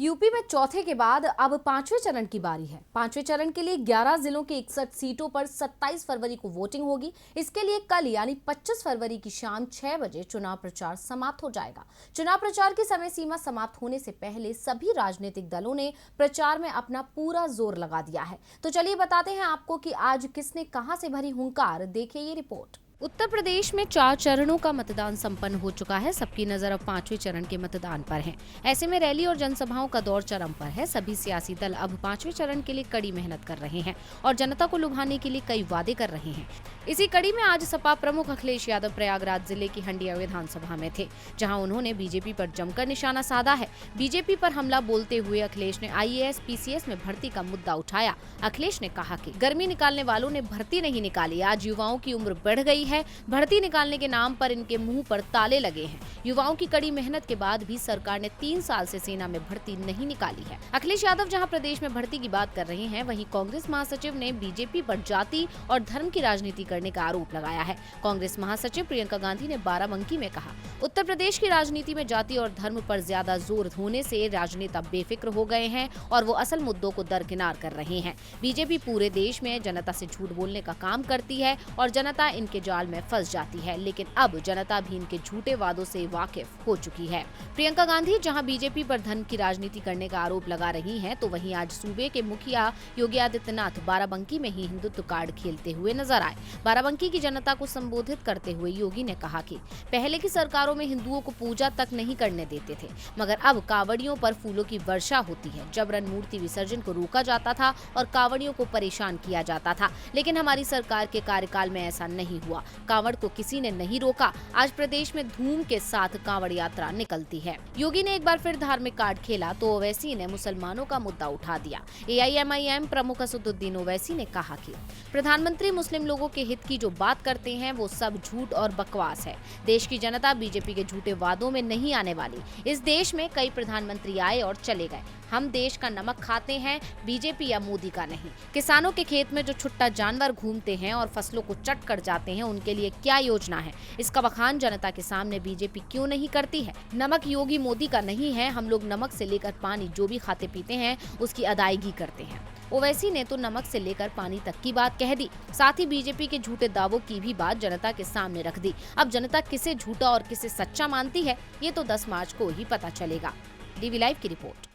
UP में चौथे के बाद अब पांचवें चरण की बारी है। पांचवें चरण के लिए 11 जिलों की 61 सीटों पर 27 फरवरी को वोटिंग होगी। इसके लिए कल यानी 25 फरवरी की शाम 6 बजे चुनाव प्रचार समाप्त हो जाएगा। चुनाव प्रचार की समय सीमा समाप्त होने से पहले सभी राजनीतिक दलों ने प्रचार में अपना पूरा जोर लगा दिया है। तो चलिए बताते हैं आपको कि आज किसने कहां से भरी हुंकार। देखिए ये रिपोर्ट। उत्तर प्रदेश में 4 चरणों का मतदान संपन्न हो चुका है। सबकी नजर अब 5वें चरण के मतदान पर है। ऐसे में रैली और जनसभाओं का दौर चरम पर है। सभी सियासी दल अब 5वें चरण के लिए कड़ी मेहनत कर रहे हैं और जनता को लुभाने के लिए कई वादे कर रहे हैं। इसी कड़ी में आज सपा प्रमुख अखिलेश यादव प्रयागराज जिले की हंडिया विधानसभा में थे, जहां उन्होंने बीजेपी पर जमकर निशाना साधा है। बीजेपी पर हमला बोलते हुए अखिलेश ने IAS PCS में भर्ती का मुद्दा उठाया। अखिलेश ने कहा कि गर्मी निकालने वालों ने भर्ती नहीं निकाली। आज युवाओं की उम्र बढ़ गई है, भर्ती निकालने के नाम पर इनके मुंह पर ताले लगे हैं। युवाओं की कड़ी मेहनत के बाद भी सरकार ने 3 साल से सेना में भर्ती नहीं निकाली है। अखिलेश यादव जहां प्रदेश में भर्ती की बात कर रहे हैं, वहीं कांग्रेस महासचिव ने बीजेपी पर जाति और धर्म की राजनीति करने का आरोप लगाया है। कांग्रेस महासचिव प्रियंका गांधी ने बाराबंकी में कहा, उत्तर प्रदेश की राजनीति में जाति और धर्म पर ज्यादा जोर होने से राजनेता बेफिक्र हो गए हैं और वो असल मुद्दों को दरकिनार कर रहे हैं। बीजेपी पूरे देश में जनता से झूठ बोलने का काम करती है और जनता इनके जाल में फंस जाती है, लेकिन अब जनता भी इनके झूठे वादों से वाकिफ हो चुकी है। प्रियंका गांधी जहां बीजेपी पर धर्म की राजनीति करने का आरोप लगा रही हैं, तो वहीं आज सूबे के मुखिया योगी आदित्यनाथ बाराबंकी में ही हिंदुत्व कार्ड खेलते हुए नजर आए। बाराबंकी की जनता को संबोधित करते हुए योगी ने कहा कि पहले की सरकारों में हिंदुओं को पूजा तक नहीं करने देते थे, मगर अब कावड़ियों पर फूलों की वर्षा होती है। जबरन मूर्ति विसर्जन को रोका जाता था और कावड़ियों को परेशान किया जाता था, लेकिन हमारी सरकार के कार्यकाल में ऐसा नहीं हुआ। कांवड़ को किसी ने नहीं रोका। आज प्रदेश में धूम के साथ कांवड़ यात्रा निकलती है। योगी ने एक बार फिर धार्मिक कार्ड खेला तो ओवैसी ने मुसलमानों का मुद्दा उठा दिया। AIMIM प्रमुख असदुद्दीन ओवैसी ने कहा कि प्रधानमंत्री मुस्लिम लोगों के हित की जो बात करते हैं वो सब झूठ और बकवास है। देश की जनता बीजेपी के झूठे वादों में नहीं आने वाली। इस देश में कई प्रधानमंत्री आए और चले गए। हम देश का नमक खाते हैं, बीजेपी या मोदी का नहीं। किसानों के खेत में जो छुट्टा जानवर घूमते हैं और फसलों को चट कर जाते हैं, उनके लिए क्या योजना है, इसका बखान जनता के सामने बीजेपी क्यों नहीं करती है। नमक योगी मोदी का नहीं है। हम लोग नमक से लेकर पानी जो भी खाते पीते हैं उसकी अदायगी करते हैं। ओवैसी ने तो नमक से लेकर पानी तक की बात कह दी। साथ ही बीजेपी के झूठे दावों की भी बात जनता के सामने रख दी। अब जनता किसे झूठा और किसे सच्चा मानती है, ये तो 10 मार्च को ही पता चलेगा। DV लाइव की रिपोर्ट।